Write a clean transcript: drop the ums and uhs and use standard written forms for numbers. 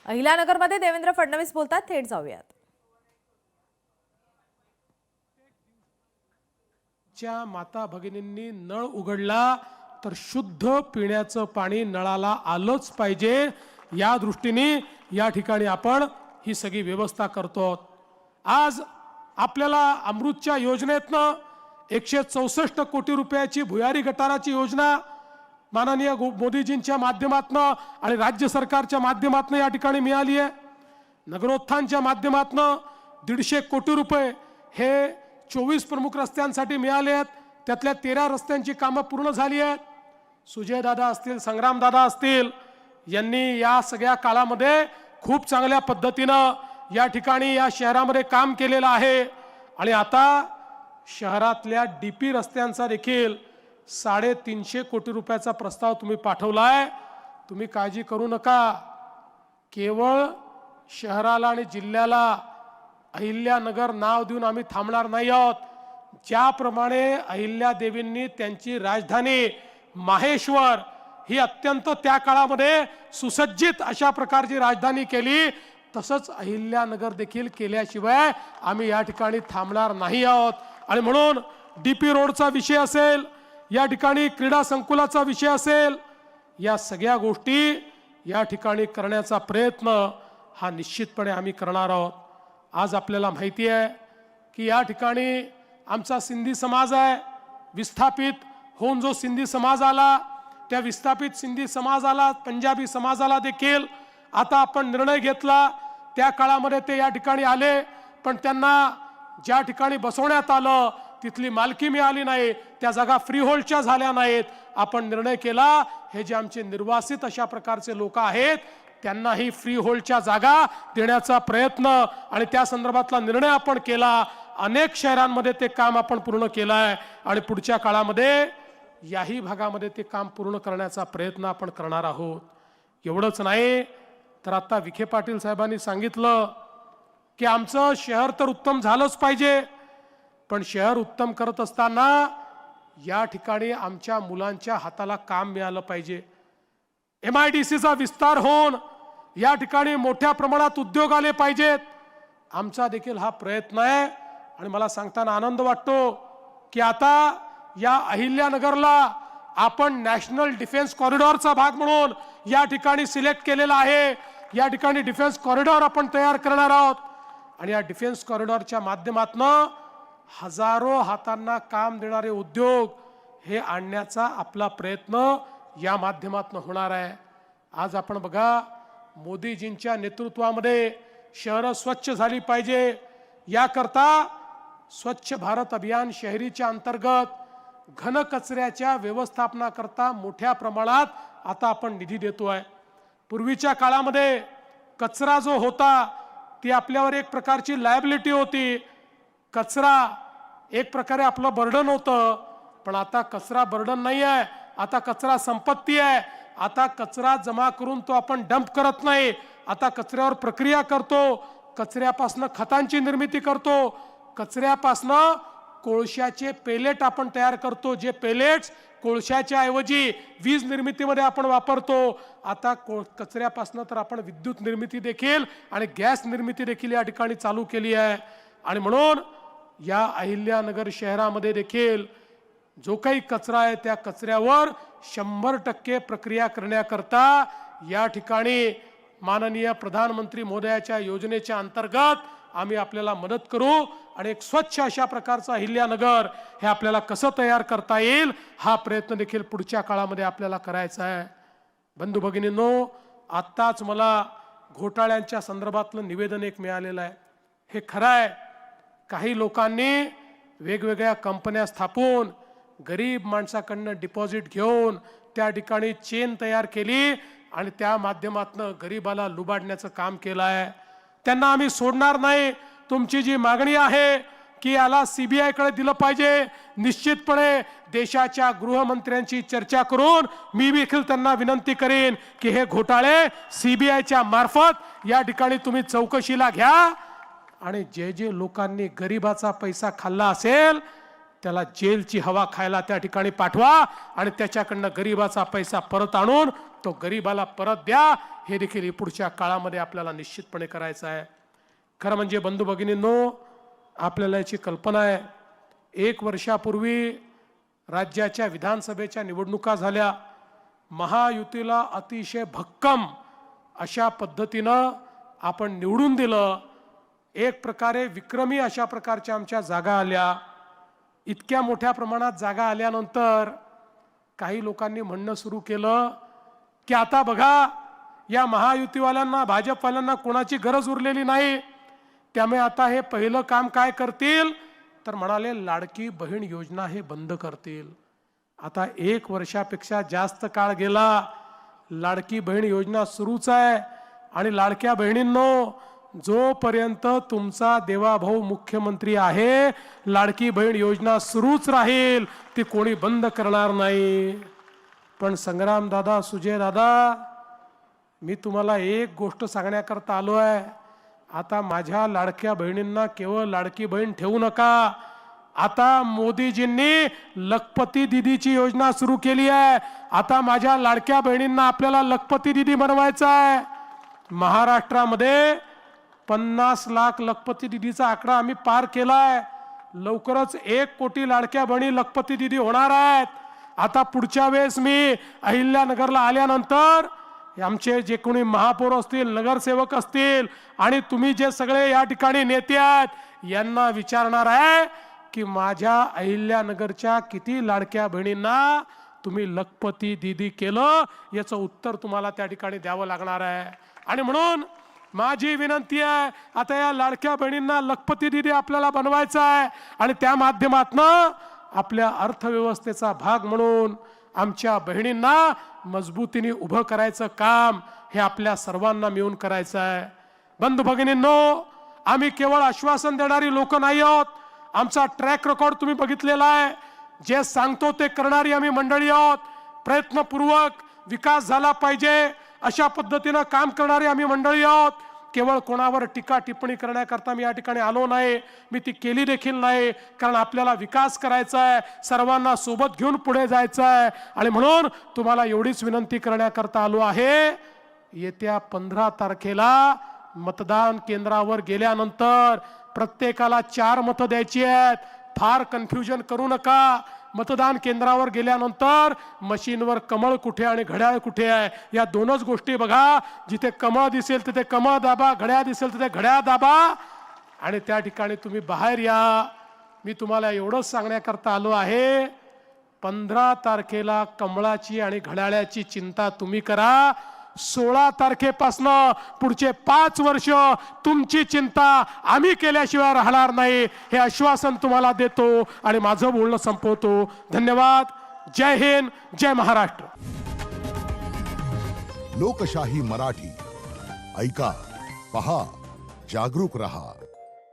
अहिल्यानगरमध्ये देवेंद्र फडणवीस बोलतात, थेट जाऊयात. च्या माता भगिनींनी नळ उघडला तर शुद्ध पिण्याचं पाणी नळाला आलंच पाहिजे, या दृष्टीने या ठिकाणी आपण ही सगळी व्यवस्था करतो. आज आपल्याला अमृतच्या योजनेतनं 164 कोटी रुपयाची भुयारी गटाराची योजना माननीय मोदीजींच्या माध्यमातून आणि राज्य सरकारच्या माध्यमातून या ठिकाणी मिळाली आहे. नगरोत्थानच्या माध्यमातून 150 कोटी रुपये हे 24 प्रमुख रस्त्यांसाठी मिळाले आहेत. त्यातल्या 13 रस्त्यांची कामं पूर्ण झाली आहेत. सुजय दादा असतील, संग्राम दादा असतील, यांनी या सगळ्या काळामध्ये खूप चांगल्या पद्धतीनं या ठिकाणी या शहरामध्ये काम केलेलं आहे. आणि आता शहरातल्या डीपी रस्त्यांचा देखील 350 कोटी रुपयाचा प्रस्ताव तुम्ही पाठवलाय. तुम्ही काळजी करू नका, केवळ शहराला आणि जिल्ह्याला अहिल्यानगर नाव देऊन आम्ही थांबणार नाही आहोत. ज्याप्रमाणे अहिल्यादेवींनी त्यांची राजधानी माहेश्वर ही अत्यंत त्या काळामध्ये सुसज्जित अशा प्रकारची राजधानी केली, तसंच अहिल्यानगर देखील केल्याशिवाय आम्ही या ठिकाणी थांबणार नाही आहोत. आणि म्हणून डीपी रोडचा विषय असेल, या ठिकाणी क्रीडा संकुलाचा विषय असेल, या सगळ्या गोष्टी या ठिकाणी करण्याचा प्रयत्न हा निश्चितपणे आम्ही करणार आहोत. आज आपल्याला माहिती आहे की या ठिकाणी आमचा सिंधी समाज आहे. विस्थापित होऊन जो सिंधी समाज आला, त्या विस्थापित सिंधी समाजाला, पंजाबी समाजाला देखील आता आपण निर्णय घेतला. त्या काळामध्ये ते या ठिकाणी आले, पण त्यांना ज्या ठिकाणी बसवण्यात आलं तिथली मालकी मिळाली नाही, त्या जागा फ्री होल्डच्या झाल्या नाहीत. आपण निर्णय केला, हे जे आमचे निर्वासित अशा प्रकारचे लोक आहेत त्यांनाही फ्री होल्डच्या जागा देण्याचा प्रयत्न आणि त्या संदर्भातला निर्णय आपण केला. अनेक शहरांमध्ये ते काम आपण पूर्ण केलं आहे आणि पुढच्या काळामध्ये याही भागामध्ये ते काम पूर्ण करण्याचा प्रयत्न आपण करणार आहोत. एवढंच नाही तर आता विखे पाटील साहेबांनी सांगितलं की आमचं शहर तर उत्तम झालंच पाहिजे, पण शहर उत्तम करत असताना या ठिकाणी आमच्या मुलांच्या हाताला काम मिळालं पाहिजे. MIDCचा विस्तार होऊन या ठिकाणी मोठ्या प्रमाणात उद्योग आले पाहिजेत. आमचा देखील हा प्रयत्न आहे. आणि मला सांगताना आनंद वाटतो की आता या अहिल्यानगरला आपण नॅशनल डिफेन्स कॉरिडॉरचा भाग म्हणून या ठिकाणी सिलेक्ट केलेला आहे. या ठिकाणी डिफेन्स कॉरिडॉर आपण तयार करणार आहोत आणि या डिफेन्स कॉरिडॉरच्या माध्यमातून हजारो हातांना काम देणारे उद्योग हे आणण्याचा आपला प्रयत्न या माध्यमातून होणार आहे. आज आपण बघा, मोदीजींच्या नेतृत्वामध्ये शहरं स्वच्छ झाली पाहिजे, याकरता स्वच्छ भारत अभियान शहरीच्या अंतर्गत घन कचऱ्याच्या व्यवस्थापनाकरता मोठ्या प्रमाणात आता आपण निधी देतोय. पूर्वीच्या काळामध्ये कचरा जो होता ती आपल्यावर एक प्रकारची लायबिलिटी होती. कचरा एक प्रकारे आपलं बर्डन होतं, पण आता कचरा बर्डन नाही आहे, आता कचरा संपत्ती आहे. आता कचरा जमा करून तो आपण डंप करत नाही, आता कचऱ्यावर प्रक्रिया करतो, कचऱ्यापासून खतांची निर्मिती करतो, कचऱ्यापासून कोळशाचे पेलेट आपण तयार करतो, जे पेलेट्स कोळशाच्या ऐवजी वीज निर्मितीमध्ये आपण वापरतो. आता कचऱ्यापासून तर आपण विद्युत निर्मिती देखील आणि गॅस निर्मिती देखील या ठिकाणी चालू केली आहे. आणि म्हणून या अहिल्यानगर शहरामध्ये देखील जो काही कचरा आहे त्या कचऱ्यावर 100% प्रक्रिया करण्याकरता या ठिकाणी माननीय प्रधानमंत्री महोदयाच्या योजनेच्या अंतर्गत आम्ही आपल्याला मदत करू आणि एक स्वच्छ अशा प्रकारचा अहिल्यानगर हे आपल्याला कसं तयार करता येईल हा प्रयत्न देखील पुढच्या काळामध्ये आपल्याला करायचा आहे. बंधू भगिनींनो, आत्ताच मला घोटाळ्यांच्या संदर्भातलं निवेदन एक मिळालेलं आहे. हे खरं आहे, काही लोकांनी वेगवेगळ्या कंपन्या स्थापून गरीब माणसाकडनं डिपॉझिट घेऊन त्या ठिकाणी चेन तयार केली आणि त्या माध्यमातून गरीबाला लुबाडण्याचं काम केलं आहे. त्यांना आम्ही सोडणार नाही. तुमची जी मागणी आहे की याला CBI कडे दिलं पाहिजे, निश्चितपणे देशाच्या गृहमंत्र्यांची चर्चा करून मी देखील त्यांना विनंती करेन की हे घोटाळे CBIच्या मार्फत या ठिकाणी तुम्ही चौकशीला घ्या आणि जे जे लोकांनी गरीबाचा पैसा खाल्ला असेल त्याला जेलची हवा खायला त्या ठिकाणी पाठवा आणि त्याच्याकडनं गरीबाचा पैसा परत आणून तो गरीबाला परत द्या. हे देखील पुढच्या काळामध्ये आपल्याला निश्चितपणे करायचं आहे. खरं म्हणजे बंधू भगिनींनो, आपल्याला याची कल्पना आहे. 1 वर्षापूर्वी राज्याच्या विधानसभेच्या निवडणुका झाल्या. महायुतीला अतिशय भक्कम अशा पद्धतीनं आपण निवडून दिलं. एक प्रकारे विक्रमी अशा प्रकारच्या आमच्या जागा आल्या. इतक्या मोठ्या प्रमाणात जागा आल्यानंतर काही लोकांनी म्हणणं सुरू केलं की आता बघा, या महायुतीवाल्यांना, भाजपवाल्यांना कोणाची गरज उरलेली नाही, त्यामुळे आता हे पहिलं काम काय करतील तर म्हणाले लाडकी बहीण योजना हे बंद करतील. आता 1 वर्षापेक्षा जास्त काळ गेला, लाडकी बहीण योजना सुरूच आहे. आणि लाडक्या बहिणींनो, जोपर्यंत तुमचा देवाभाऊ मुख्यमंत्री आहे, लाडकी बहीण योजना सुरूच राहील, ती कोणी बंद करणार नाही. पण संग्राम दादा, सुजय दादा, मी तुम्हाला एक गोष्ट सांगण्याकरता आलो आहे. आता माझ्या लाडक्या बहिणींना केवळ लाडकी बहीण ठेवू नका. आता मोदीजींनी लखपती दीदीची योजना सुरू केली आहे. आता माझ्या लाडक्या बहिणींना आपल्याला लखपती दीदी बनवायचं आहे. महाराष्ट्रामध्ये 50 लाख लखपती दीदीचा आकडा आम्ही पार केलाय. लवकरच 1 कोटी लाडक्या बहिणी लखपती दीदी होणार आहेत. आता पुढच्या वेळेस मी अहिल्यानगरला आल्यानंतर आमचे जे कोणी महापौर असतील, नगरसेवक असतील आणि तुम्ही जे सगळे या ठिकाणी नेते आहेत, यांना विचारणार आहे की माझ्या अहिल्यानगरच्या किती लाडक्या बहिणींना तुम्ही लखपती दीदी केलं, याचं उत्तर तुम्हाला त्या ठिकाणी द्यावं लागणार आहे. आणि म्हणून माझी विनंती आहे, आता या लाडक्या बहिणींना लखपती दीदी आपल्याला बनवायचं आहे आणि त्या माध्यमातनं आपल्या अर्थव्यवस्थेचा भाग म्हणून आमच्या बहिणींना मजबूतीने उभं करायचं काम हे आपल्या सर्वांना मिळून करायचं आहे. बंधू भगिनींनो, आम्ही केवळ आश्वासन देणारी लोक नाही आहोत. आमचा ट्रॅक रेकॉर्ड तुम्ही बघितलेला आहे. जे सांगतो ते करणारी आम्ही मंडळी आहोत. प्रयत्नपूर्वक विकास झाला पाहिजे अशा पद्धतीनं काम करणारी आम्ही मंडळी आहोत. केवळ कोणावर टीका टिप्पणी करण्याकरता मी या ठिकाणी आलो नाही, मी ती केली देखील नाही. कारण आपल्याला विकास करायचा आहे, सर्वांना सोबत घेऊन पुढे जायचं आहे. आणि म्हणून तुम्हाला एवढीच विनंती करण्याकरता आलो आहे, येत्या 15 तारखेला मतदान केंद्रावर गेल्यानंतर प्रत्येकाला 4 मतं द्यायची आहेत. फार कन्फ्युजन करू नका. मतदान केंद्रावर गेल्यानंतर मशीनवर कमळ कुठे आणि घड्याळ कुठे आहे, या 2च गोष्टी बघा. जिथे कमळ दिसेल तिथे कमळ दाबा, घड्याळ दिसेल तिथे घड्याळ दाबा आणि त्या ठिकाणी तुम्ही बाहेर या. मी तुम्हाला एवढंच सांगण्याकरता आलो आहे, 15 तारखेला कमळाची आणि घड्याळाची चिंता तुम्ही करा. 16 तारखेपासनं पुढचे 5 वर्ष तुमची चिंता आम्ही केल्याशिवाय राहणार नाही, हे आश्वासन तुम्हाला देतो आणि माझं बोलणं संपवतो. धन्यवाद. जय हिंद, जय महाराष्ट्र. लोकशाही मराठी ऐका, पहा, जागरूक रहा.